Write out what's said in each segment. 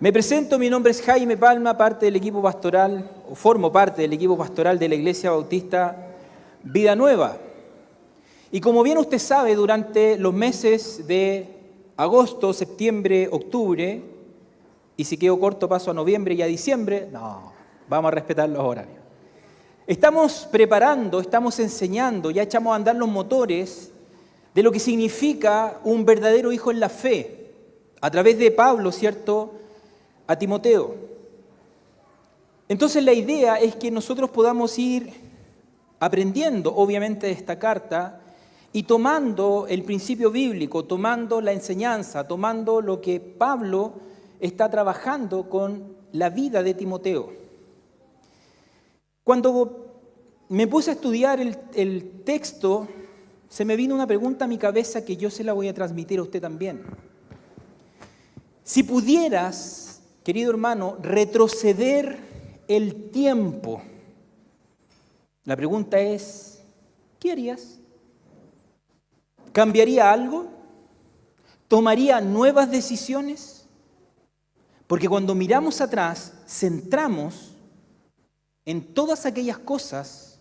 Me presento, mi nombre es Jaime Palma, parte del equipo pastoral, o formo parte del equipo pastoral de la Iglesia Bautista Vida Nueva. Y como bien usted sabe, durante los meses de agosto, septiembre, octubre, y si quedo corto paso a noviembre y a diciembre, no, vamos a respetar los horarios. Estamos preparando, estamos enseñando, ya echamos a andar los motores de lo que significa un verdadero hijo en la fe, a través de Pablo, ¿cierto?, a Timoteo. Entonces la idea es que nosotros podamos ir aprendiendo, obviamente, de esta carta y tomando el principio bíblico, tomando la enseñanza, tomando lo que Pablo está trabajando con la vida de Timoteo. Cuando me puse a estudiar el texto, se me vino una pregunta a mi cabeza que yo se la voy a transmitir a usted también. Si pudieras, querido hermano, retroceder el tiempo, la pregunta es, ¿qué harías? ¿Cambiaría algo? ¿Tomaría nuevas decisiones? Porque cuando miramos atrás, centramos en todas aquellas cosas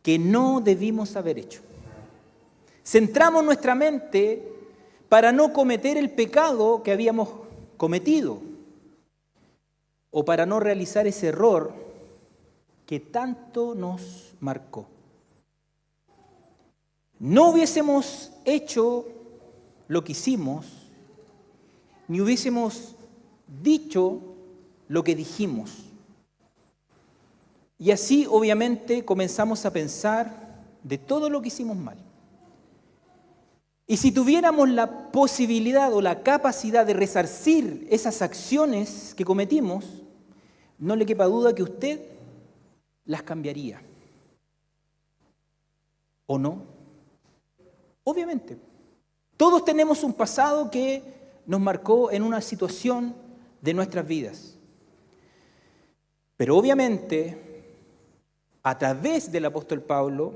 que no debimos haber hecho. Centramos nuestra mente para no cometer el pecado que habíamos cometido o para no realizar ese error que tanto nos marcó. No hubiésemos hecho lo que hicimos, ni hubiésemos dicho lo que dijimos. Y así, obviamente, comenzamos a pensar de todo lo que hicimos mal. Y si tuviéramos la posibilidad o la capacidad de resarcir esas acciones que cometimos, no le quepa duda que usted las cambiaría. ¿O no? Obviamente. Todos tenemos un pasado que nos marcó en una situación de nuestras vidas. Pero obviamente, a través del apóstol Pablo,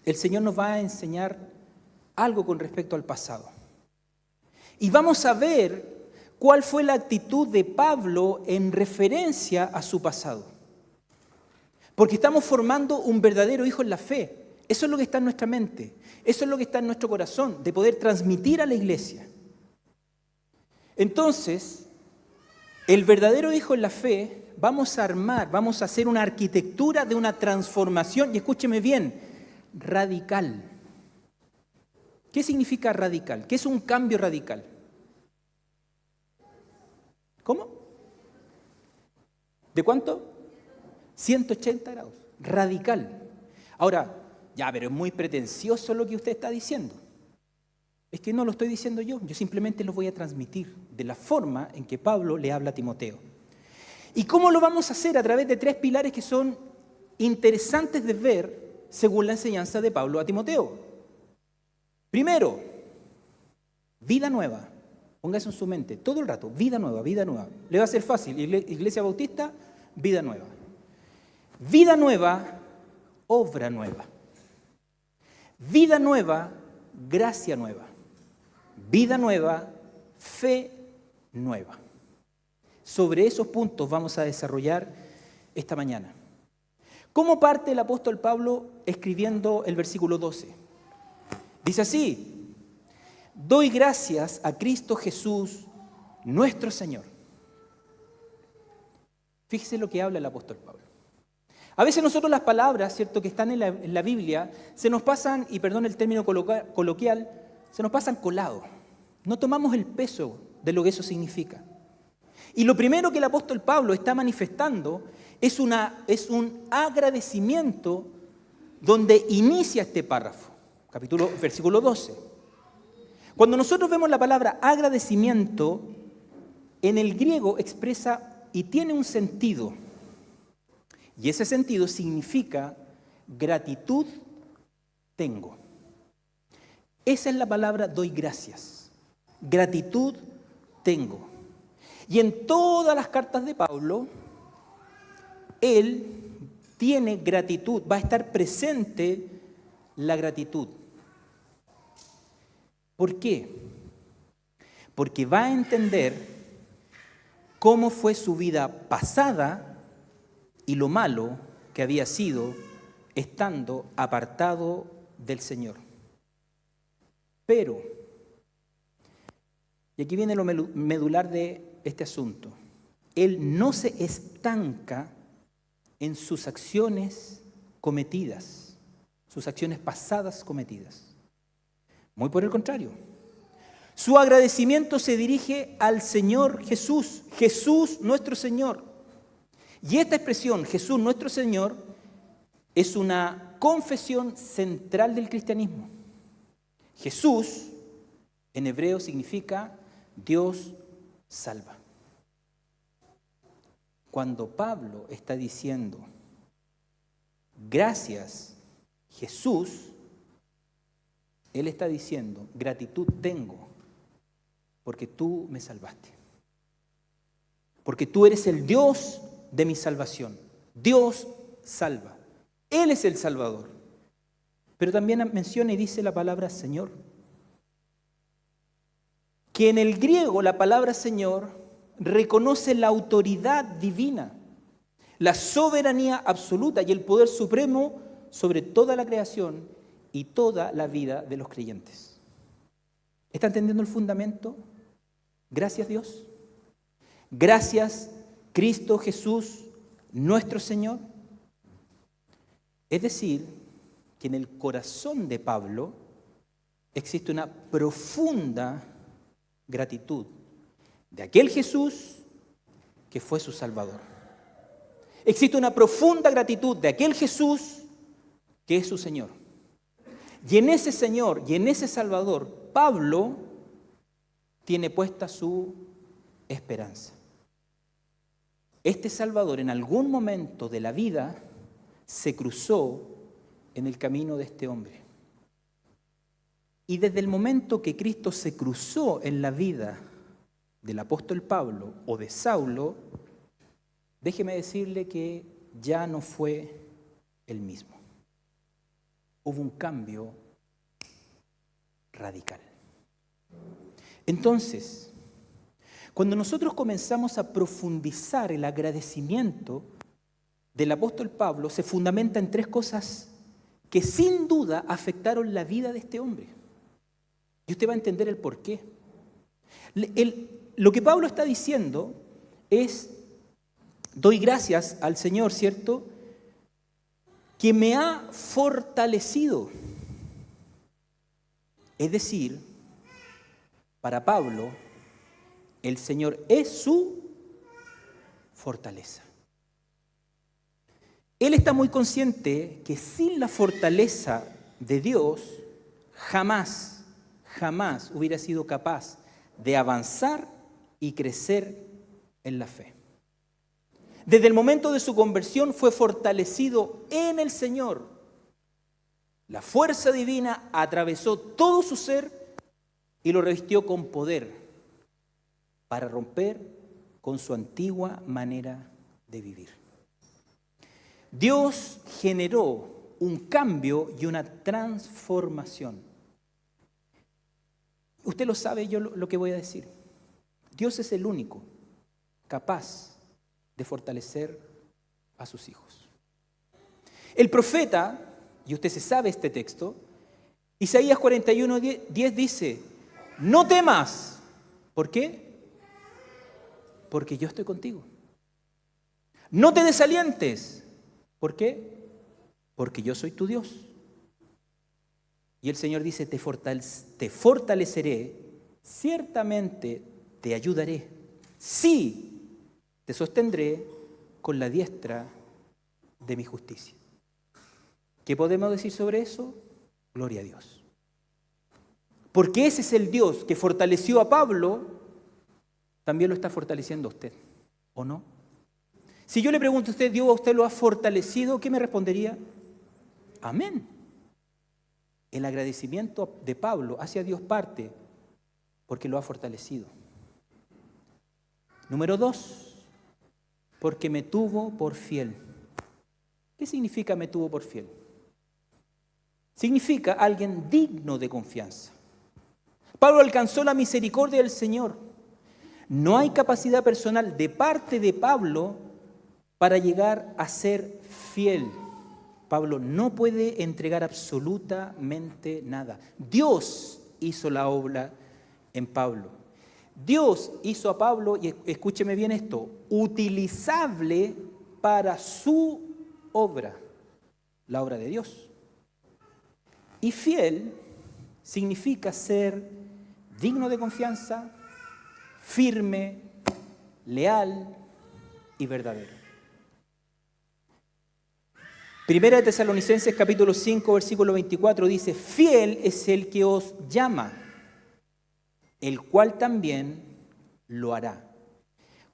el Señor nos va a enseñar algo con respecto al pasado. Y vamos a ver cuál fue la actitud de Pablo en referencia a su pasado. Porque estamos formando un verdadero hijo en la fe. Eso es lo que está en nuestra mente. Eso es lo que está en nuestro corazón, de poder transmitir a la iglesia. Entonces, el verdadero hijo en la fe, vamos a armar, vamos a hacer una arquitectura de una transformación, y escúcheme bien, radical. ¿Qué significa radical? ¿Qué es un cambio radical? ¿Cómo? ¿De cuánto? 180 grados. Radical. Ahora, ya, pero es muy pretencioso lo que usted está diciendo. Es que no lo estoy diciendo yo simplemente lo voy a transmitir de la forma en que Pablo le habla a Timoteo. ¿Y cómo lo vamos a hacer? A través de 3 pilares que son interesantes de ver según la enseñanza de Pablo a Timoteo. Primero, vida nueva. Póngase en su mente todo el rato, vida nueva, vida nueva. Le va a ser fácil. Iglesia Bautista, vida nueva. Vida nueva, obra nueva. Vida nueva, gracia nueva. Vida nueva, fe nueva. Sobre esos puntos vamos a desarrollar esta mañana. ¿Cómo parte el apóstol Pablo escribiendo el versículo 12? Dice así: doy gracias a Cristo Jesús, nuestro Señor. Fíjese lo que habla el apóstol Pablo. A veces nosotros las palabras, ¿cierto?, que están en la Biblia, se nos pasan, y perdón el término coloquial, se nos pasan colado. No tomamos el peso de lo que eso significa. Y lo primero que el apóstol Pablo está manifestando es un agradecimiento donde inicia este párrafo, versículo 12. Cuando nosotros vemos la palabra agradecimiento, en el griego expresa y tiene un sentido. Y ese sentido significa gratitud tengo. Esa es la palabra doy gracias. Gratitud tengo. Y en todas las cartas de Pablo, él tiene gratitud, va a estar presente la gratitud. ¿Por qué? Porque va a entender cómo fue su vida pasada y lo malo que había sido estando apartado del Señor. Pero, y aquí viene lo medular de este asunto, él no se estanca en sus acciones cometidas, sus acciones pasadas cometidas. Muy por el contrario. Su agradecimiento se dirige al Señor Jesús, Jesús nuestro Señor. Y esta expresión, Jesús nuestro Señor, es una confesión central del cristianismo. Jesús, en hebreo, significa Dios salva. Cuando Pablo está diciendo, gracias Jesús, él está diciendo, gratitud tengo porque tú me salvaste. Porque tú eres el Dios de mi salvación. Dios salva. Él es el Salvador. Pero también menciona y dice la palabra Señor. Que en el griego la palabra Señor reconoce la autoridad divina, la soberanía absoluta y el poder supremo sobre toda la creación y toda la vida de los creyentes. ¿Está entendiendo el fundamento? Gracias Dios. Gracias Cristo Jesús, nuestro Señor. Es decir, que en el corazón de Pablo existe una profunda gratitud de aquel Jesús que fue su Salvador. Existe una profunda gratitud de aquel Jesús que es su Señor. Y en ese Señor y en ese Salvador, Pablo tiene puesta su esperanza. Este Salvador en algún momento de la vida se cruzó en el camino de este hombre. Y desde el momento que Cristo se cruzó en la vida del apóstol Pablo o de Saulo, déjeme decirle que ya no fue el mismo. Hubo un cambio radical. Entonces, cuando nosotros comenzamos a profundizar el agradecimiento del apóstol Pablo, se fundamenta en tres cosas que sin duda afectaron la vida de este hombre. Y usted va a entender el por qué. Lo que Pablo está diciendo es, doy gracias al Señor, ¿cierto?, que me ha fortalecido. Es decir, para Pablo, el Señor es su fortaleza. Él está muy consciente que sin la fortaleza de Dios, jamás hubiera sido capaz de avanzar y crecer en la fe. Desde el momento de su conversión fue fortalecido en el Señor. La fuerza divina atravesó todo su ser y lo revistió con poder para romper con su antigua manera de vivir. Dios generó un cambio y una transformación. Usted lo sabe, yo lo que voy a decir. Dios es el único capaz de fortalecer a sus hijos. El profeta, y usted se sabe este texto, Isaías 41:10 dice, no temas. ¿Por qué? Porque yo estoy contigo. No te desalientes. ¿Por qué? Porque yo soy tu Dios. Y el Señor dice, te fortaleceré, ciertamente te ayudaré. Sí, te sostendré con la diestra de mi justicia. ¿Qué podemos decir sobre eso? Gloria a Dios. Porque ese es el Dios que fortaleció a Pablo, también lo está fortaleciendo a usted, ¿o no? Si yo le pregunto a usted, ¿Dios a usted lo ha fortalecido? ¿Qué me respondería? Amén. El agradecimiento de Pablo hacia Dios parte porque lo ha fortalecido. Número 2, porque me tuvo por fiel. ¿Qué significa me tuvo por fiel? Significa alguien digno de confianza. Pablo alcanzó la misericordia del Señor. No hay capacidad personal de parte de Pablo para llegar a ser fiel. Pablo no puede entregar absolutamente nada. Dios hizo la obra en Pablo. Dios hizo a Pablo, y escúcheme bien esto, utilizable para su obra, la obra de Dios. Y fiel significa ser digno de confianza, firme, leal y verdadero. Primera de Tesalonicenses capítulo 5, versículo 24 dice, fiel es el que os llama, el cual también lo hará.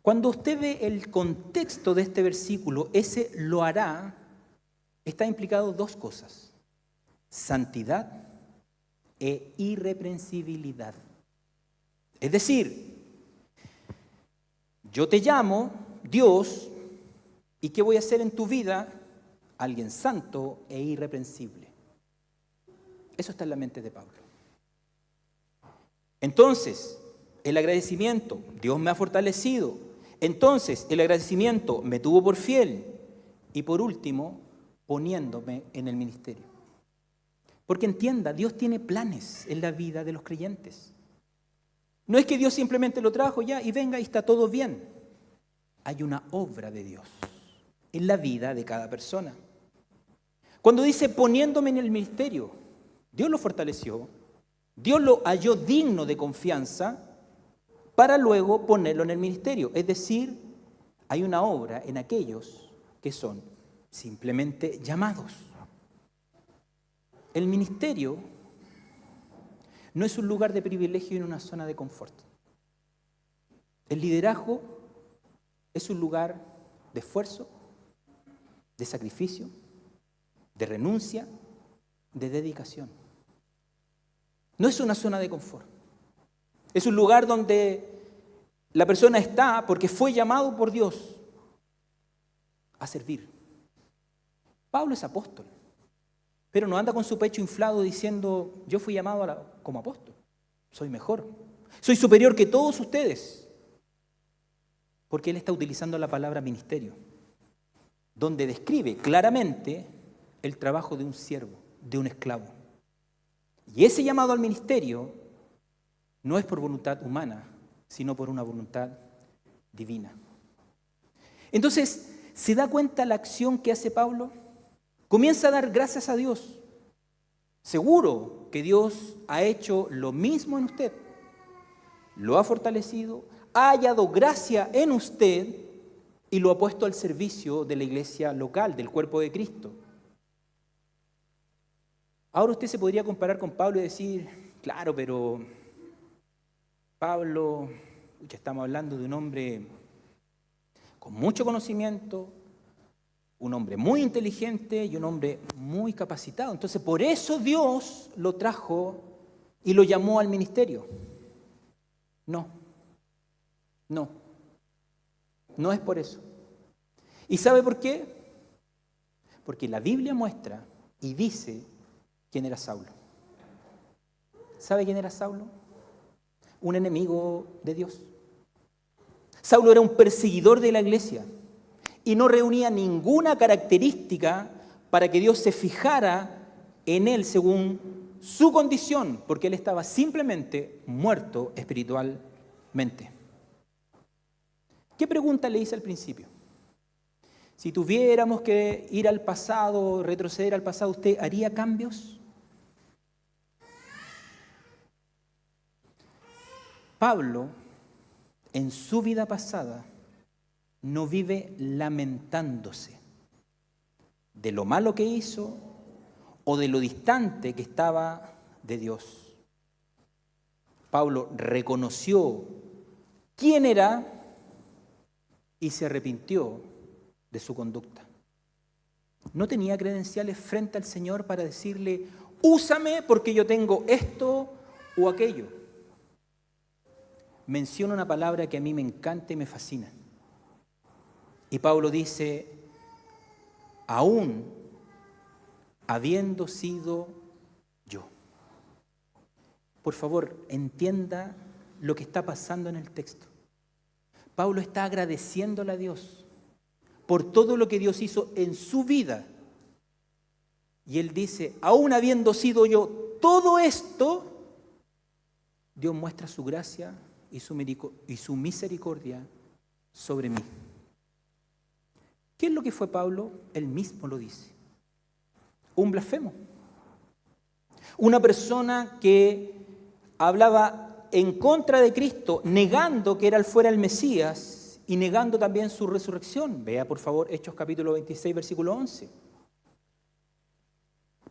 Cuando usted ve el contexto de este versículo, ese lo hará, está implicado dos cosas, santidad e irreprensibilidad. Es decir, yo te llamo, Dios, ¿y qué voy a hacer en tu vida? Alguien santo e irreprensible. Eso está en la mente de Pablo. Entonces, el agradecimiento, Dios me ha fortalecido. Entonces, el agradecimiento me tuvo por fiel. Y por último, poniéndome en el ministerio. Porque entienda, Dios tiene planes en la vida de los creyentes. No es que Dios simplemente lo trajo ya y venga y está todo bien. Hay una obra de Dios en la vida de cada persona. Cuando dice poniéndome en el ministerio, Dios lo fortaleció, Dios lo halló digno de confianza para luego ponerlo en el ministerio. Es decir, hay una obra en aquellos que son simplemente llamados. El ministerio no es un lugar de privilegio en una zona de confort. El liderazgo es un lugar de esfuerzo, de sacrificio, de renuncia, de dedicación. No es una zona de confort. Es un lugar donde la persona está porque fue llamado por Dios a servir. Pablo es apóstol, pero no anda con su pecho inflado diciendo, yo fui llamado como apóstol, soy mejor, soy superior que todos ustedes, porque él está utilizando la palabra ministerio, donde describe claramente el trabajo de un siervo, de un esclavo. Y ese llamado al ministerio no es por voluntad humana, sino por una voluntad divina. Entonces, ¿se da cuenta la acción que hace Pablo? Comienza a dar gracias a Dios. Seguro que Dios ha hecho lo mismo en usted. Lo ha fortalecido, ha hallado gracia en usted y lo ha puesto al servicio de la iglesia local, del cuerpo de Cristo. Ahora usted se podría comparar con Pablo y decir, claro, pero Pablo, ya estamos hablando de un hombre con mucho conocimiento, un hombre muy inteligente y un hombre muy capacitado. Entonces, por eso Dios lo trajo y lo llamó al ministerio. No es por eso. ¿Y sabe por qué? Porque la Biblia muestra y dice quién era Saulo. ¿Sabe quién era Saulo? Un enemigo de Dios. Saulo era un perseguidor de la iglesia y no reunía ninguna característica para que Dios se fijara en él según su condición, porque él estaba simplemente muerto espiritualmente. ¿Qué pregunta le hice al principio? Si tuviéramos que ir al pasado, retroceder al pasado, ¿usted haría cambios? Pablo, en su vida pasada, no vive lamentándose de lo malo que hizo o de lo distante que estaba de Dios. Pablo reconoció quién era y se arrepintió de su conducta. No tenía credenciales frente al Señor para decirle, úsame porque yo tengo esto o aquello. Menciona una palabra que a mí me encanta y me fascina. Y Pablo dice, aún habiendo sido yo. Por favor, entienda lo que está pasando en el texto. Pablo está agradeciéndole a Dios por todo lo que Dios hizo en su vida. Y él dice, aún habiendo sido yo todo esto, Dios muestra su gracia y su misericordia sobre mí. ¿Qué es lo que fue Pablo? Él mismo lo dice. Un blasfemo. Una persona que hablaba en contra de Cristo, negando que fuera el Mesías y negando también su resurrección. Vea por favor Hechos capítulo 26, versículo 11.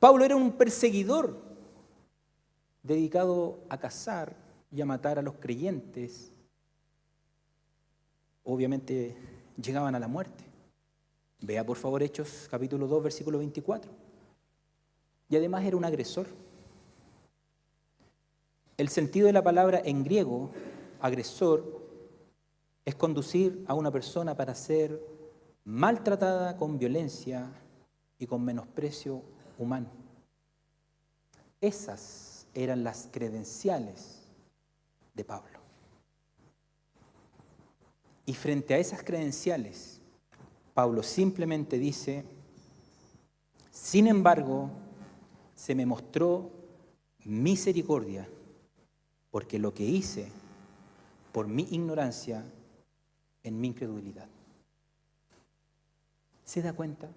Pablo era un perseguidor dedicado a cazar y a matar a los creyentes. Obviamente llegaban a la muerte. Vea por favor Hechos capítulo 2, versículo 24. Y además era un agresor. El sentido de la palabra en griego, agresor, es conducir a una persona para ser maltratada con violencia y con menosprecio humano. Esas eran las credenciales de Pablo. Y frente a esas credenciales, Pablo simplemente dice, sin embargo, se me mostró misericordia, porque lo que hice por mi ignorancia, en mi incredulidad. ¿Se da cuenta?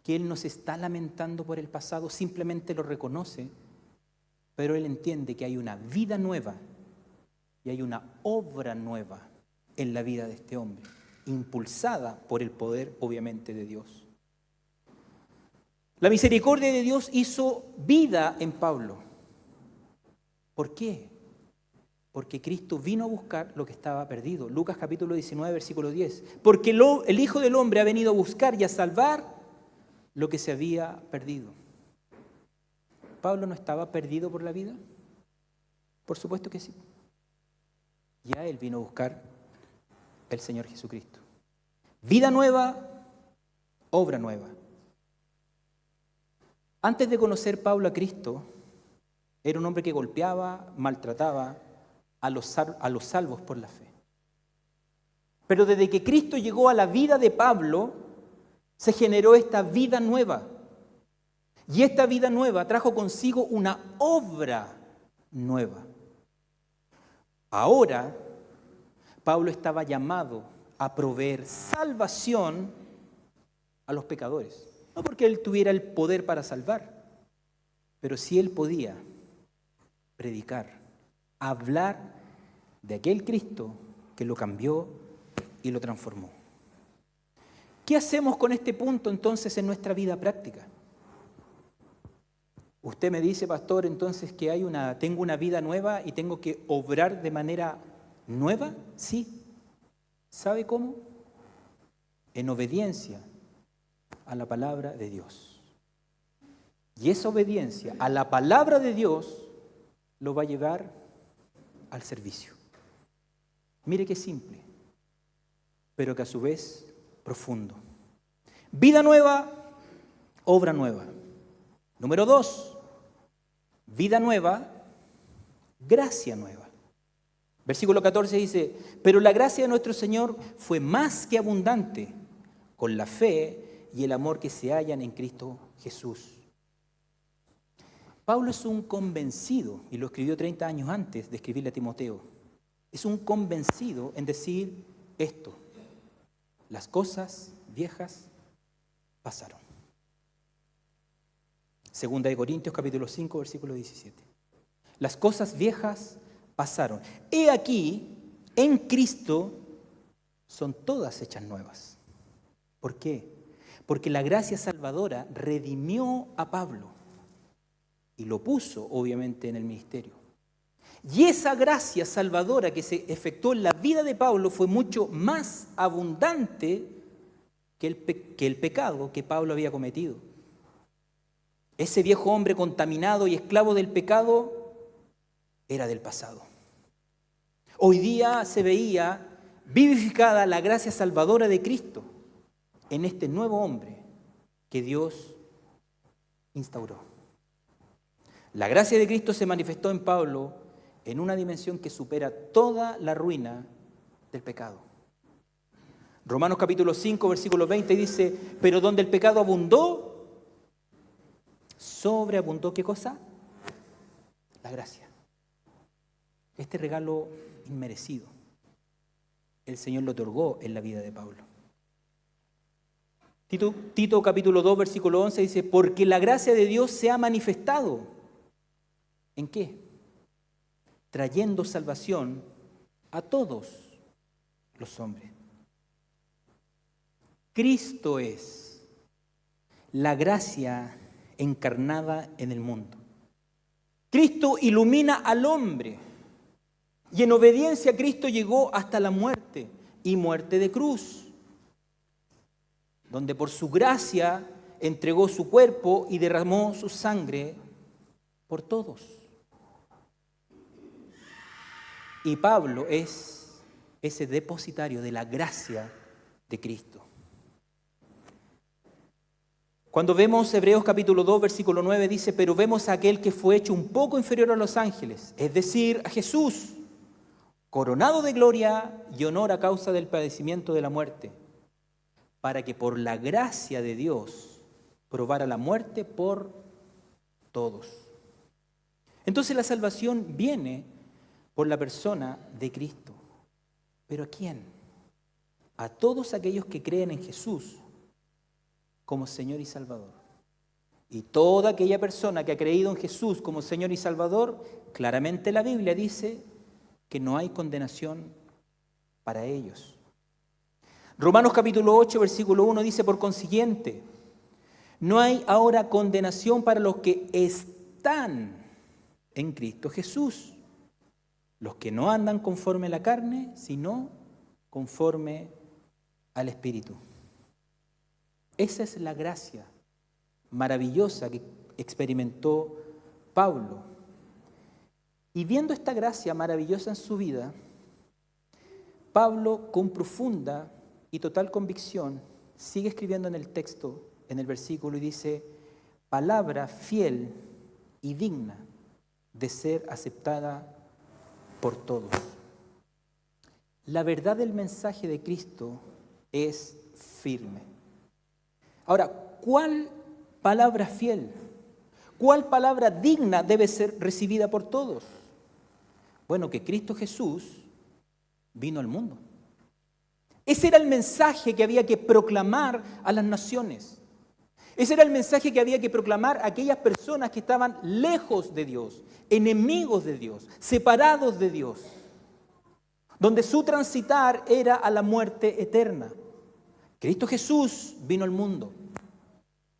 Que él no se está lamentando por el pasado, simplemente lo reconoce, pero él entiende que hay una vida nueva y hay una obra nueva en la vida de este hombre, impulsada por el poder, obviamente, de Dios. La misericordia de Dios hizo vida en Pablo. ¿Por qué? Porque Cristo vino a buscar lo que estaba perdido. Lucas capítulo 19, versículo 10. Porque el Hijo del Hombre ha venido a buscar y a salvar lo que se había perdido. ¿Pablo no estaba perdido por la vida? Por supuesto que sí. Ya él vino a buscar el Señor Jesucristo. Vida nueva, obra nueva. Antes de conocer Pablo a Cristo, era un hombre que golpeaba, maltrataba a los salvos por la fe. Pero desde que Cristo llegó a la vida de Pablo, se generó esta vida nueva. Y esta vida nueva trajo consigo una obra nueva. Ahora, Pablo estaba llamado a proveer salvación a los pecadores. No porque él tuviera el poder para salvar, pero sí él podía predicar, hablar de aquel Cristo que lo cambió y lo transformó. ¿Qué hacemos con este punto entonces en nuestra vida práctica? Usted me dice, pastor, entonces que tengo una vida nueva y tengo que obrar de manera nueva. Sí. ¿Sabe cómo? En obediencia a la palabra de Dios. Y esa obediencia a la palabra de Dios lo va a llevar al servicio. Mire qué simple, pero que a su vez profundo. Vida nueva, obra nueva. Número 2, vida nueva, gracia nueva. Versículo 14 dice, pero la gracia de nuestro Señor fue más que abundante con la fe y el amor que se hallan en Cristo Jesús. Pablo es un convencido, y lo escribió 30 años antes de escribirle a Timoteo, es un convencido en decir esto: las cosas viejas pasaron. Segunda de Corintios capítulo 5, versículo 17. Las cosas viejas pasaron. He aquí, en Cristo son todas hechas nuevas. ¿Por qué? Porque la gracia salvadora redimió a Pablo y lo puso, obviamente, en el ministerio. Y esa gracia salvadora que se efectuó en la vida de Pablo fue mucho más abundante que el pecado que Pablo había cometido. Ese viejo hombre contaminado y esclavo del pecado era del pasado. Hoy día se veía vivificada la gracia salvadora de Cristo en este nuevo hombre que Dios instauró. La gracia de Cristo se manifestó en Pablo en una dimensión que supera toda la ruina del pecado. Romanos capítulo 5, versículo 20 dice, pero donde el pecado abundó, sobreabundó, ¿qué cosa? La gracia. Este regalo inmerecido, el Señor lo otorgó en la vida de Pablo. Tito capítulo 2, versículo 11 dice, porque la gracia de Dios se ha manifestado. ¿En qué? Trayendo salvación a todos los hombres. Cristo es la gracia encarnada en el mundo. Cristo ilumina al hombre y en obediencia a Cristo llegó hasta la muerte y muerte de cruz, donde por su gracia entregó su cuerpo y derramó su sangre por todos. Y Pablo es ese depositario de la gracia de Cristo. Cuando vemos Hebreos capítulo 2, versículo 9, dice, pero vemos a aquel que fue hecho un poco inferior a los ángeles, es decir, a Jesús, coronado de gloria y honor a causa del padecimiento de la muerte, para que por la gracia de Dios probara la muerte por todos. Entonces la salvación viene por la persona de Cristo. ¿Pero a quién? A todos aquellos que creen en Jesús como Señor y Salvador. Y toda aquella persona que ha creído en Jesús como Señor y Salvador, claramente la Biblia dice que no hay condenación para ellos. Romanos capítulo 8, versículo 1 dice, por consiguiente, no hay ahora condenación para los que están en Cristo Jesús, los que no andan conforme a la carne, sino conforme al Espíritu. Esa es la gracia maravillosa que experimentó Pablo. Y viendo esta gracia maravillosa en su vida, Pablo con profunda y total convicción sigue escribiendo en el texto, en el versículo, y dice, palabra fiel y digna de ser aceptada por todos. La verdad del mensaje de Cristo es firme. Ahora, ¿cuál palabra fiel? ¿Cuál palabra digna debe ser recibida por todos? Bueno, que Cristo Jesús vino al mundo. Ese era el mensaje que había que proclamar a las naciones. Ese era el mensaje que había que proclamar a aquellas personas que estaban lejos de Dios, enemigos de Dios, separados de Dios, donde su transitar era a la muerte eterna. Cristo Jesús vino al mundo.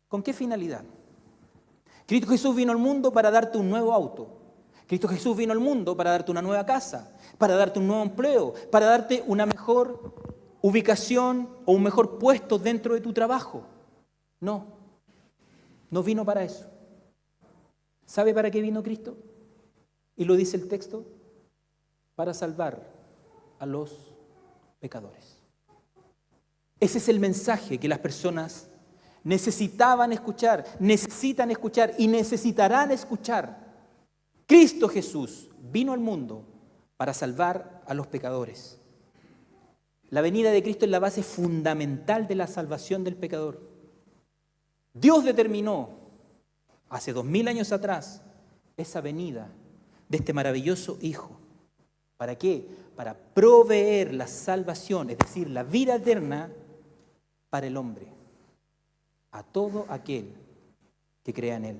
¿Con qué finalidad? Cristo Jesús vino al mundo para darte un nuevo auto. Cristo Jesús vino al mundo para darte una nueva casa, para darte un nuevo empleo, para darte una mejor ubicación o un mejor puesto dentro de tu trabajo. No, no vino para eso. ¿Sabe para qué vino Cristo? Y lo dice el texto, para salvar a los pecadores. Ese es el mensaje que las personas necesitan escuchar y necesitarán escuchar. Cristo Jesús vino al mundo para salvar a los pecadores. La venida de Cristo es la base fundamental de la salvación del pecador. Dios determinó hace 2000 años atrás esa venida de este maravilloso Hijo. ¿Para qué? Para proveer la salvación, es decir, la vida eterna para el hombre, a todo aquel que crea en Él.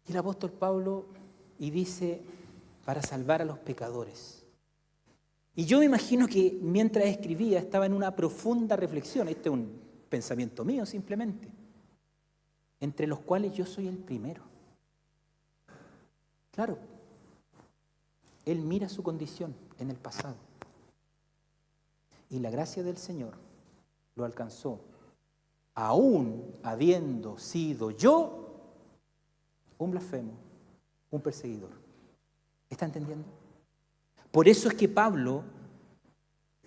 Y el apóstol Pablo y dice, para salvar a los pecadores. Y yo me imagino que mientras escribía estaba en una profunda reflexión, este es un pensamiento mío simplemente, entre los cuales yo soy el primero. Claro, él mira su condición en el pasado y la gracia del Señor lo alcanzó, aún habiendo sido yo un blasfemo, un perseguidor. ¿Está entendiendo? Por eso es que Pablo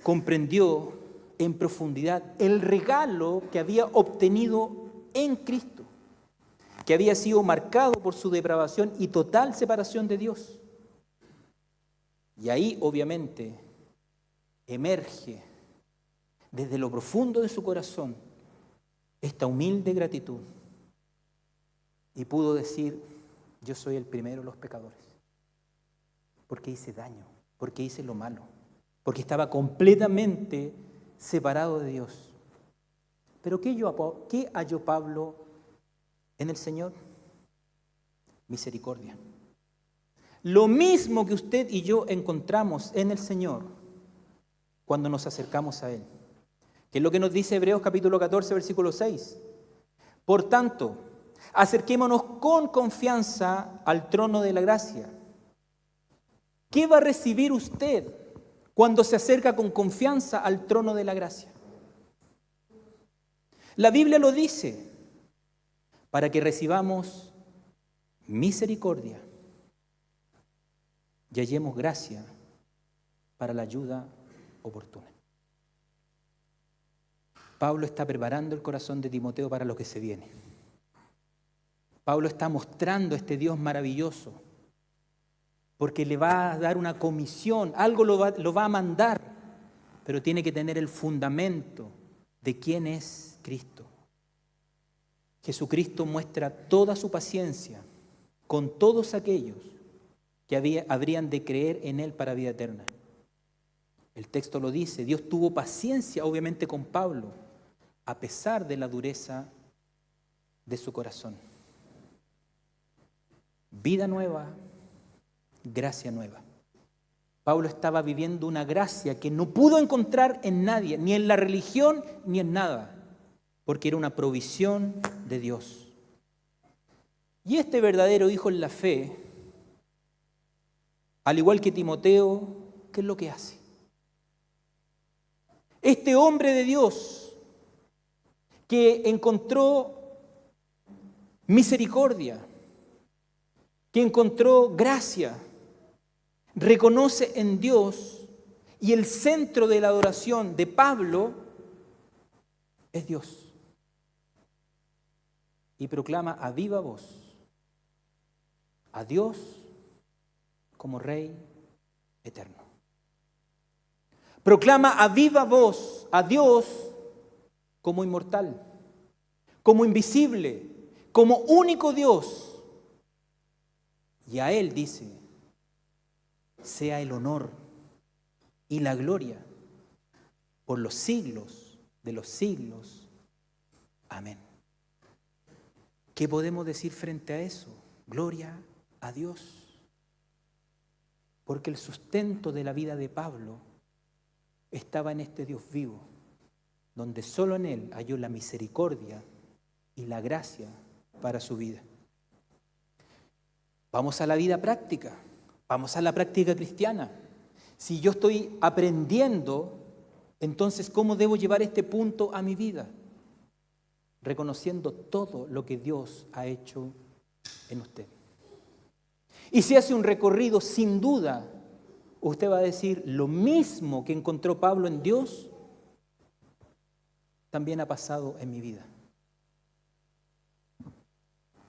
comprendió en profundidad el regalo que había obtenido en Cristo, que había sido marcado por su depravación y total separación de Dios. Y ahí, obviamente, emerge desde lo profundo de su corazón esta humilde gratitud y pudo decir: yo soy el primero de los pecadores, porque hice daño, porque hice lo malo, porque estaba completamente separado de Dios. Pero ¿qué halló Pablo en el Señor? Misericordia. Lo mismo que usted y yo encontramos en el Señor cuando nos acercamos a Él. Que es lo que nos dice Hebreos capítulo 14, versículo 6. Por tanto, acerquémonos con confianza al trono de la gracia. ¿Qué va a recibir usted cuando se acerca con confianza al trono de la gracia? La Biblia lo dice, para que recibamos misericordia y hallemos gracia para la ayuda oportuna. Pablo está preparando el corazón de Timoteo para lo que se viene. Pablo está mostrando a este Dios maravilloso, porque le va a dar una comisión, algo lo va a mandar, pero tiene que tener el fundamento de quién es Cristo. Jesucristo muestra toda su paciencia con todos aquellos que habrían de creer en Él para vida eterna. El texto lo dice, Dios tuvo paciencia obviamente con Pablo, a pesar de la dureza de su corazón. Vida nueva, gracia nueva. Pablo estaba viviendo una gracia que no pudo encontrar en nadie, ni en la religión, ni en nada, porque era una provisión de Dios. Y este verdadero hijo en la fe, al igual que Timoteo, ¿qué es lo que hace? Este hombre de Dios que encontró misericordia, que encontró gracia, reconoce en Dios, y el centro de la adoración de Pablo es Dios. Y proclama a viva voz a Dios como Rey eterno. Proclama a viva voz a Dios como inmortal, como invisible, como único Dios. Y a Él dice: sea el honor y la gloria por los siglos de los siglos. Amén. ¿Qué podemos decir frente a eso? Gloria a Dios. Porque el sustento de la vida de Pablo estaba en este Dios vivo, donde solo en Él halló la misericordia y la gracia para su vida. Vamos a la vida práctica, vamos a la práctica cristiana. Si yo estoy aprendiendo, entonces ¿cómo debo llevar este punto a mi vida? Reconociendo todo lo que Dios ha hecho en usted. Y si hace un recorrido, sin duda, usted va a decir: lo mismo que encontró Pablo en Dios, también ha pasado en mi vida.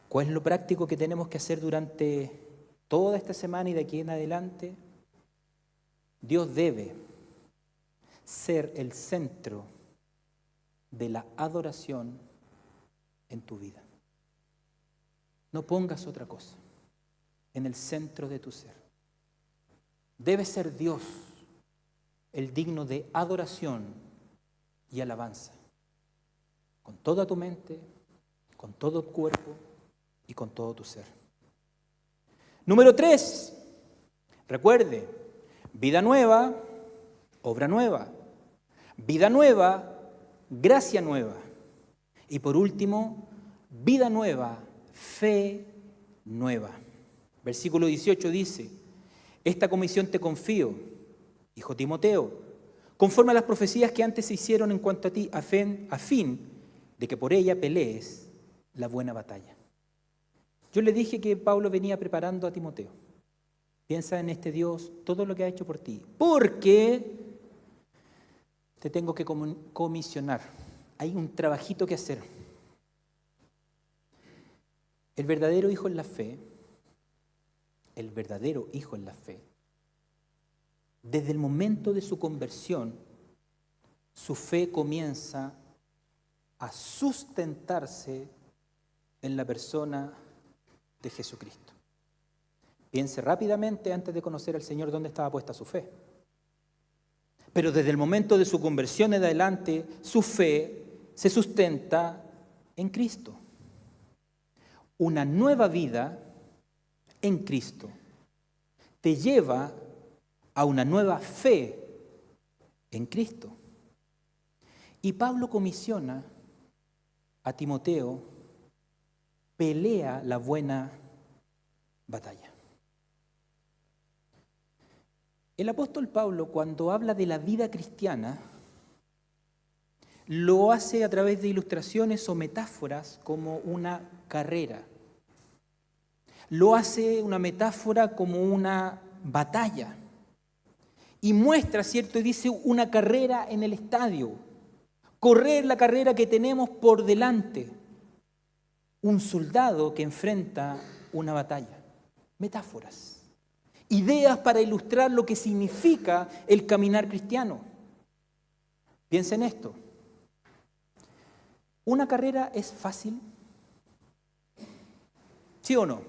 ¿Cuál es lo práctico que tenemos que hacer durante toda esta semana y de aquí en adelante? Dios debe ser el centro de la adoración en tu vida. No pongas otra cosa en el centro de tu ser. Debe ser Dios el digno de adoración y alabanza, con toda tu mente, con todo tu cuerpo y con todo tu ser. Número 3, recuerde: vida nueva, obra nueva. Vida nueva, gracia nueva. Y por último, vida nueva, fe nueva. Versículo 18 dice: esta comisión te confío, hijo Timoteo, conforme a las profecías que antes se hicieron en cuanto a ti, a fin de que por ella pelees la buena batalla. Yo le dije que Pablo venía preparando a Timoteo. Piensa en este Dios, todo lo que ha hecho por ti, porque te tengo que comisionar. Hay un trabajito que hacer. El verdadero hijo en la fe Desde el momento de su conversión, su fe comienza a sustentarse en la persona de Jesucristo. Piense rápidamente antes de conocer al Señor dónde estaba puesta su fe. Pero desde el momento de su conversión en adelante, su fe se sustenta en Cristo. Una nueva vida en Cristo te lleva a una nueva fe en Cristo. Y Pablo comisiona a Timoteo: pelea la buena batalla. El apóstol Pablo, cuando habla de la vida cristiana, lo hace a través de ilustraciones o metáforas como una carrera. Lo hace una metáfora como una batalla. Y muestra, ¿cierto? Y dice una carrera en el estadio. Correr la carrera que tenemos por delante. Un soldado que enfrenta una batalla. Metáforas. Ideas para ilustrar lo que significa el caminar cristiano. Piensa en esto. ¿Una carrera es fácil? ¿Sí o no?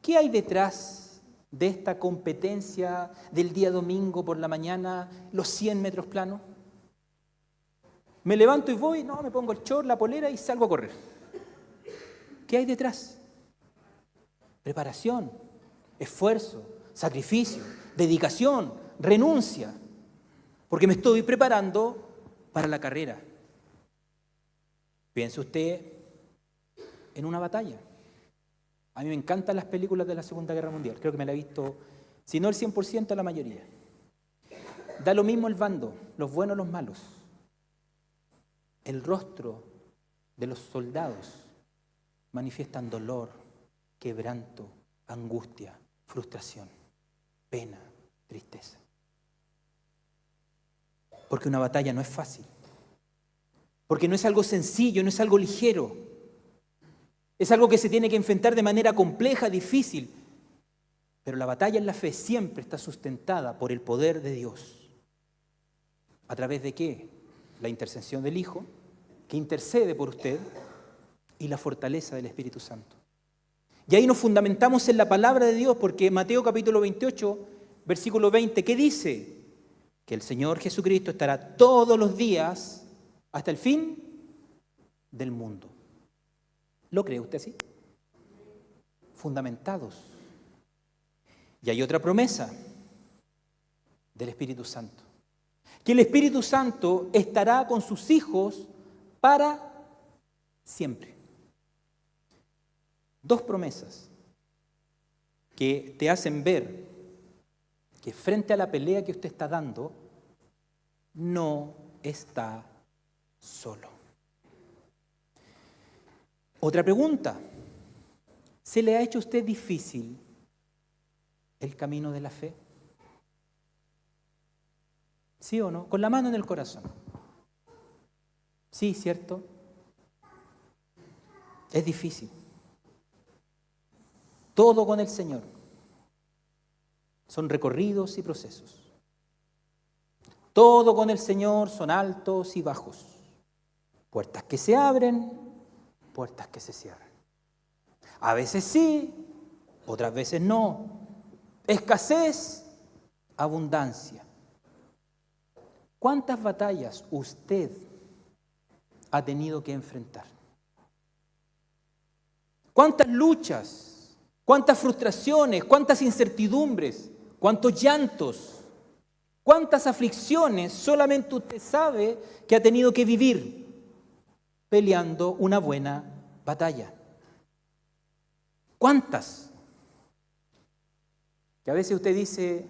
¿Qué hay detrás de esta competencia del día domingo por la mañana, los 100 metros planos? ¿Me levanto y voy? No, me pongo el short, la polera y salgo a correr. ¿Qué hay detrás? Preparación, esfuerzo, sacrificio, dedicación, renuncia, porque me estoy preparando para la carrera. Piense usted en una batalla. A mí me encantan las películas de la Segunda Guerra Mundial, creo que me la he visto, si no el 100%, la mayoría. Da lo mismo el bando, los buenos o los malos. El rostro de los soldados manifiestan dolor, quebranto, angustia, frustración, pena, tristeza. Porque una batalla no es fácil. Porque no es algo sencillo, no es algo ligero. Es algo que se tiene que enfrentar de manera compleja, difícil. Pero la batalla en la fe siempre está sustentada por el poder de Dios. ¿A través de qué? La intercesión del Hijo, que intercede por usted, y la fortaleza del Espíritu Santo. Y ahí nos fundamentamos en la palabra de Dios, porque Mateo capítulo 28, versículo 20, ¿qué dice? Que el Señor Jesucristo estará todos los días hasta el fin del mundo. ¿Lo cree usted así? Fundamentados. Y hay otra promesa del Espíritu Santo. Que el Espíritu Santo estará con sus hijos para siempre. Dos promesas que te hacen ver que frente a la pelea que usted está dando, no está solo. Otra pregunta. ¿Se le ha hecho a usted difícil el camino de la fe? ¿Sí o no? Con la mano en el corazón. Sí, ¿cierto? Es difícil. Todo con el Señor. Son recorridos y procesos. Todo con el Señor son altos y bajos. Puertas que se abren, puertas que se cierran. A veces sí, otras veces no. Escasez, abundancia. ¿Cuántas batallas usted ha tenido que enfrentar? ¿Cuántas luchas? ¿Cuántas frustraciones? ¿Cuántas incertidumbres? ¿Cuántos llantos? ¿Cuántas aflicciones solamente usted sabe que ha tenido que vivir peleando una buena batalla? ¿Cuántas? Que a veces usted dice,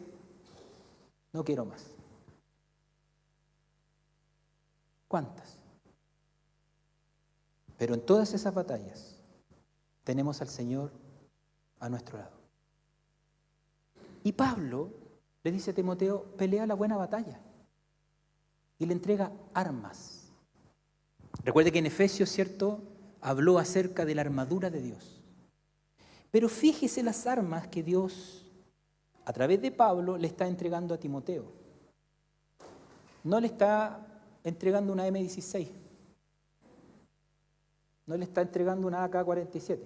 no quiero más. ¿Cuántas? Pero en todas esas batallas tenemos al Señor a nuestro lado. Y Pablo le dice a Timoteo, pelea la buena batalla. Y le entrega armas. Recuerde que en Efesios, ¿cierto?, habló acerca de la armadura de Dios. Pero fíjese las armas que Dios a través de Pablo, le está entregando a Timoteo. No le está entregando una M16. No le está entregando una AK-47,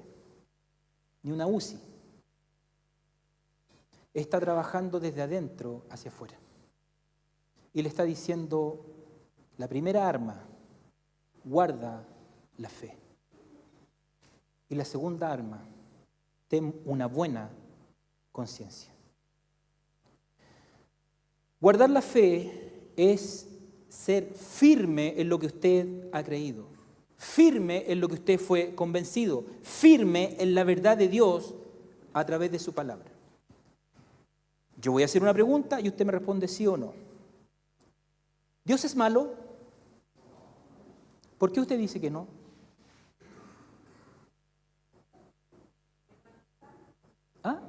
ni una UCI. Está trabajando desde adentro hacia afuera. Y le está diciendo, la primera arma, guarda la fe. Y la segunda arma, ten una buena conciencia. Guardar la fe es ser firme en lo que usted ha creído, firme en lo que usted fue convencido, firme en la verdad de Dios a través de su palabra. Yo voy a hacer una pregunta y usted me responde sí o no. ¿Dios es malo? ¿Por qué usted dice que no? ¿Ah?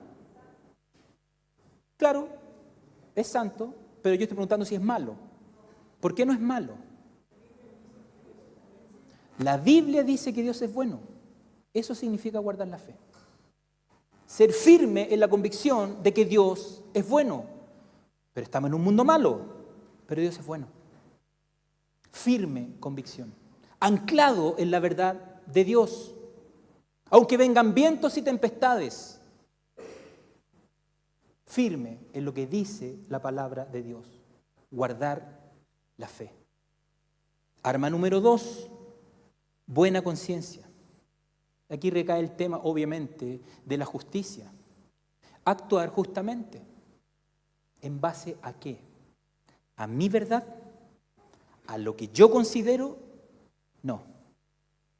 Claro, es santo, pero yo estoy preguntando si es malo. ¿Por qué no es malo? La Biblia dice que Dios es bueno. Eso significa guardar la fe. Ser firme en la convicción de que Dios es bueno. Pero estamos en un mundo malo, pero Dios es bueno. Firme convicción. Anclado en la verdad de Dios. Aunque vengan vientos y tempestades. Firme en lo que dice la palabra de Dios. Guardar la fe. Arma número 2, buena conciencia. Aquí recae el tema, obviamente, de la justicia. Actuar justamente. ¿En base a qué? ¿A mi verdad? ¿A lo que yo considero? No.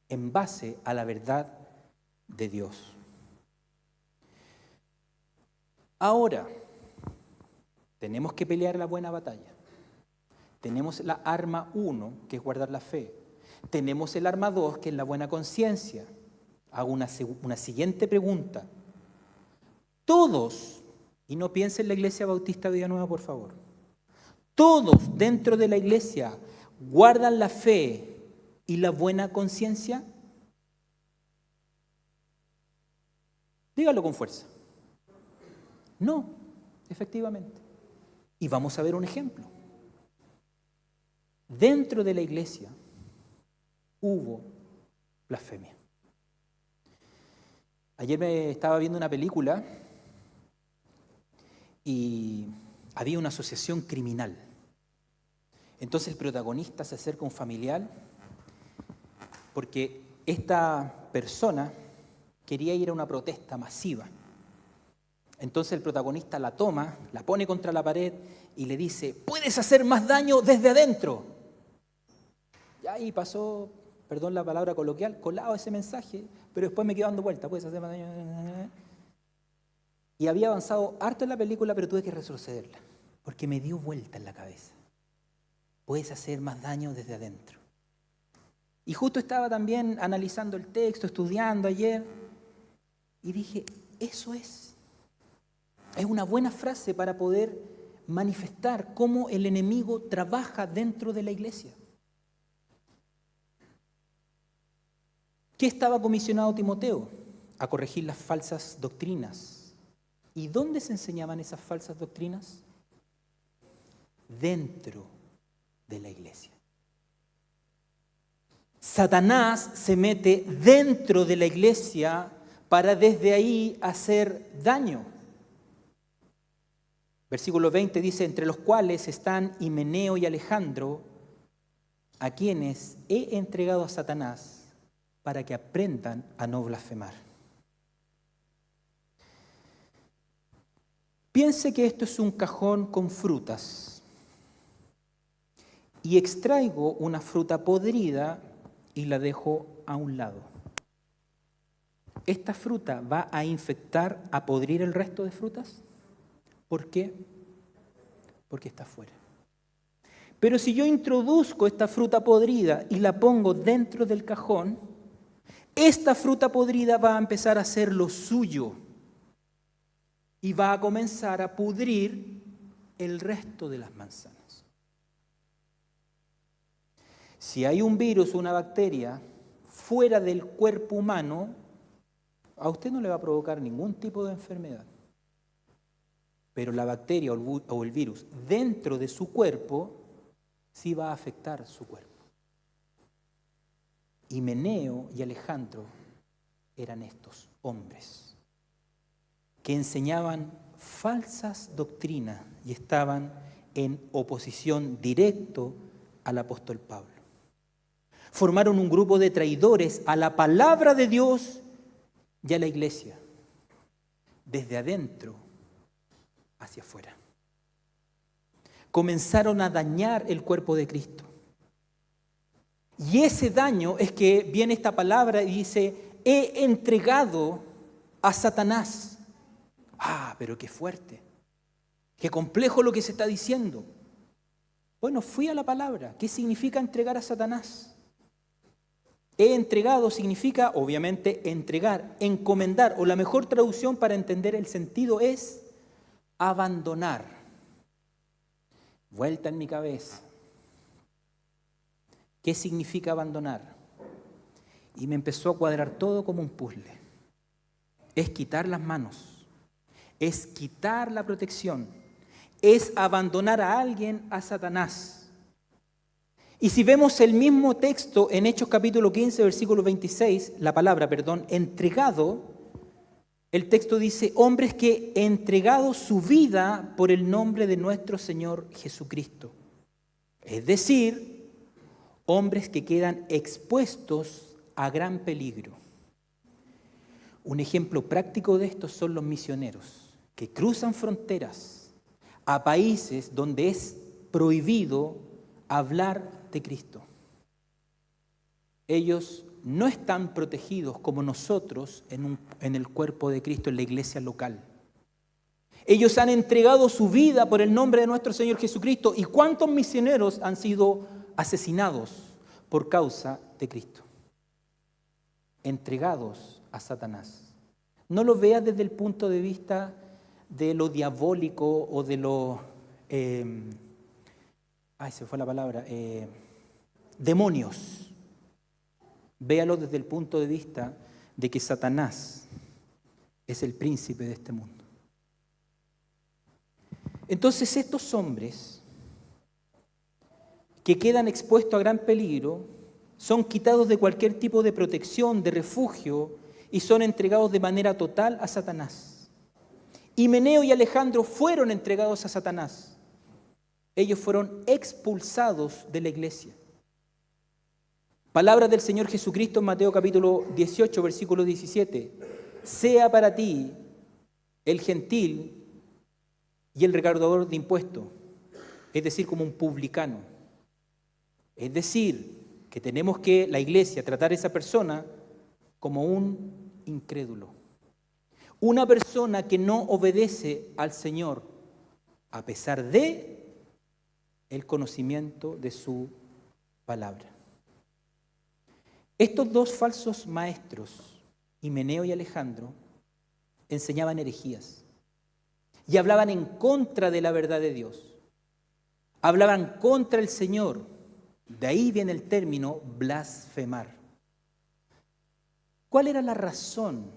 En base a la verdad de Dios. Ahora, tenemos que pelear la buena batalla. Tenemos la arma 1, que es guardar la fe. Tenemos el arma 2, que es la buena conciencia. Hago una siguiente pregunta. Todos, y no piensen en la Iglesia Bautista Villanueva, por favor. Todos dentro de la iglesia guardan la fe y la buena conciencia. Dígalo con fuerza. No, efectivamente. Y vamos a ver un ejemplo. Dentro de la iglesia hubo blasfemia. Ayer me estaba viendo una película y había una asociación criminal. Entonces el protagonista se acerca a un familiar porque esta persona quería ir a una protesta masiva. Entonces el protagonista la toma, la pone contra la pared y le dice, puedes hacer más daño desde adentro. Y ahí pasó, perdón la palabra coloquial, colado ese mensaje, pero después me quedo dando vuelta, puedes hacer más daño. Y había avanzado harto en la película, pero tuve que retrocederla, porque me dio vuelta en la cabeza. Puedes hacer más daño desde adentro. Y justo estaba también analizando el texto, estudiando ayer, y dije, eso es. Es una buena frase para poder manifestar cómo el enemigo trabaja dentro de la iglesia. ¿Qué estaba comisionado Timoteo? A corregir las falsas doctrinas. ¿Y dónde se enseñaban esas falsas doctrinas? Dentro de la iglesia. Satanás se mete dentro de la iglesia para desde ahí hacer daño. Versículo 20 dice, entre los cuales están Himeneo y Alejandro, a quienes he entregado a Satanás para que aprendan a no blasfemar. Piense que esto es un cajón con frutas y extraigo una fruta podrida y la dejo a un lado. ¿Esta fruta va a infectar, a podrir el resto de frutas? ¿Por qué? Porque está fuera. Pero si yo introduzco esta fruta podrida y la pongo dentro del cajón, esta fruta podrida va a empezar a hacer lo suyo y va a comenzar a pudrir el resto de las manzanas. Si hay un virus o una bacteria fuera del cuerpo humano, a usted no le va a provocar ningún tipo de enfermedad. pero la bacteria o el virus dentro de su cuerpo sí va a afectar su cuerpo. Himeneo y Alejandro eran estos hombres que enseñaban falsas doctrinas y estaban en oposición directo al apóstol Pablo. Formaron un grupo de traidores a la palabra de Dios y a la iglesia, desde adentro hacia afuera. Comenzaron a dañar el cuerpo de Cristo. Y ese daño es que viene esta palabra y dice, he entregado a Satanás. Ah, pero qué fuerte, qué complejo lo que se está diciendo. Bueno, fui a la palabra. ¿Qué significa entregar a Satanás? He entregado significa, obviamente, entregar, encomendar, o la mejor traducción para entender el sentido es abandonar. Vuelta en mi cabeza. ¿Qué significa abandonar? Y me empezó a cuadrar todo como un puzzle. Es quitar las manos, es quitar la protección, es abandonar a alguien a Satanás. Y si vemos el mismo texto en Hechos capítulo 15, versículo 26, entregado, el texto dice, hombres que entregado su vida por el nombre de nuestro Señor Jesucristo. Es decir, hombres que quedan expuestos a gran peligro. Un ejemplo práctico de esto son los misioneros que cruzan fronteras a países donde es prohibido hablar de Cristo. Ellos no están protegidos como nosotros en el cuerpo de Cristo, en la iglesia local. Ellos han entregado su vida por el nombre de nuestro Señor Jesucristo. ¿Y cuántos misioneros han sido asesinados por causa de Cristo? Entregados a Satanás. No lo veas desde el punto de vista de lo diabólico o de lo... demonios. Véalo desde el punto de vista de que Satanás es el príncipe de este mundo. Entonces estos hombres que quedan expuestos a gran peligro son quitados de cualquier tipo de protección, de refugio, y son entregados de manera total a Satanás. Himeneo y Alejandro fueron entregados a Satanás. Ellos fueron expulsados de la iglesia. Palabras del Señor Jesucristo en Mateo capítulo 18, versículo 17. Sea para ti el gentil y el recaudador de impuestos, es decir, como un publicano. Es decir, que tenemos que, la iglesia, tratar a esa persona como un incrédulo. Una persona que no obedece al Señor a pesar de el conocimiento de su palabra. Estos dos falsos maestros, Himeneo y Alejandro, enseñaban herejías y hablaban en contra de la verdad de Dios. Hablaban contra el Señor. De ahí viene el término blasfemar. ¿Cuál era la razón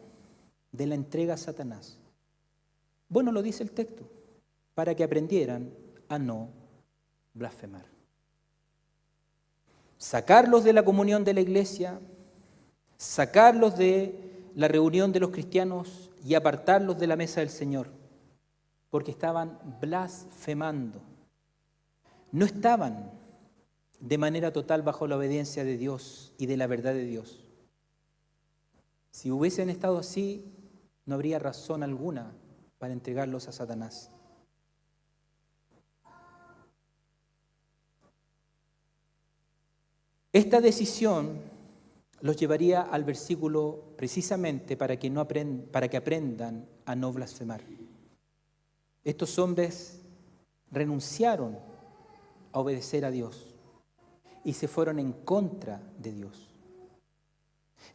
de la entrega a Satanás? Bueno, lo dice el texto, para que aprendieran a no blasfemar. Sacarlos de la comunión de la iglesia, sacarlos de la reunión de los cristianos y apartarlos de la mesa del Señor, porque estaban blasfemando. No estaban de manera total bajo la obediencia de Dios y de la verdad de Dios. Si hubiesen estado así, no habría razón alguna para entregarlos a Satanás. Esta decisión los llevaría al versículo precisamente para que aprendan a no blasfemar. Estos hombres renunciaron a obedecer a Dios y se fueron en contra de Dios.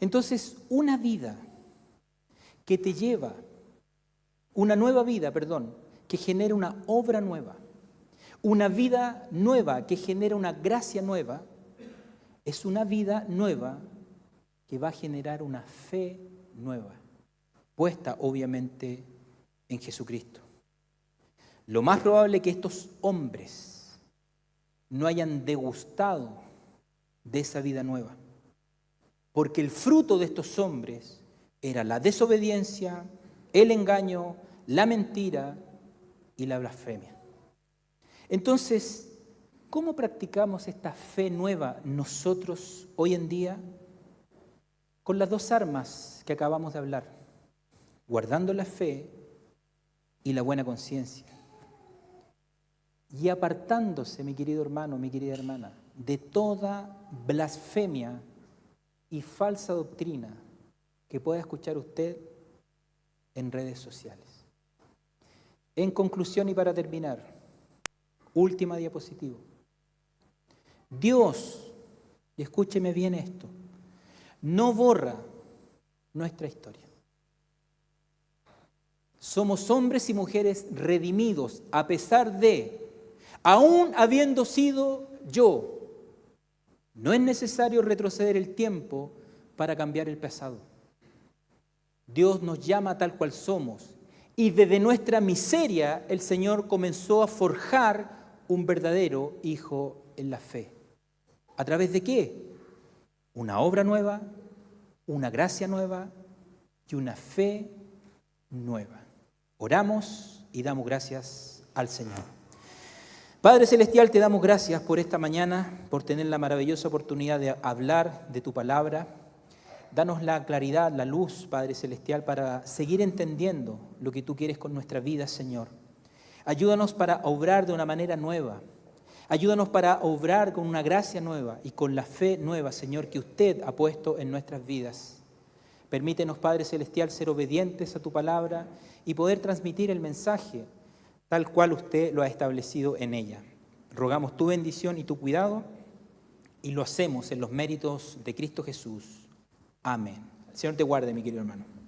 Entonces, una vida que te lleva, una nueva vida, que genera una obra nueva, una vida nueva que genera una gracia nueva, es una vida nueva que va a generar una fe nueva, puesta obviamente en Jesucristo. lo más probable es que estos hombres no hayan degustado de esa vida nueva. Porque el fruto de estos hombres era la desobediencia, el engaño, la mentira y la blasfemia. Entonces, ¿cómo practicamos esta fe nueva nosotros hoy en día? Con las dos armas que acabamos de hablar, guardando la fe y la buena conciencia. Y apartándose, mi querido hermano, mi querida hermana, de toda blasfemia y falsa doctrina que pueda escuchar usted en redes sociales. En conclusión y para terminar, última diapositiva. Dios, y escúcheme bien esto, no borra nuestra historia. Somos hombres y mujeres redimidos a pesar de, aún habiendo sido yo, no es necesario retroceder el tiempo para cambiar el pasado. Dios nos llama tal cual somos y desde nuestra miseria el Señor comenzó a forjar un verdadero hijo en la fe. ¿A través de qué? Una obra nueva, una gracia nueva y una fe nueva. Oramos y damos gracias al Señor. Padre Celestial, te damos gracias por esta mañana, por tener la maravillosa oportunidad de hablar de tu palabra. Danos la claridad, la luz, Padre Celestial, para seguir entendiendo lo que tú quieres con nuestra vida, Señor. Ayúdanos para obrar de una manera nueva. Ayúdanos para obrar con una gracia nueva y con la fe nueva, Señor, que usted ha puesto en nuestras vidas. Permítenos, Padre Celestial, ser obedientes a tu palabra y poder transmitir el mensaje tal cual usted lo ha establecido en ella. Rogamos tu bendición y tu cuidado y lo hacemos en los méritos de Cristo Jesús. Amén. El Señor te guarde, mi querido hermano.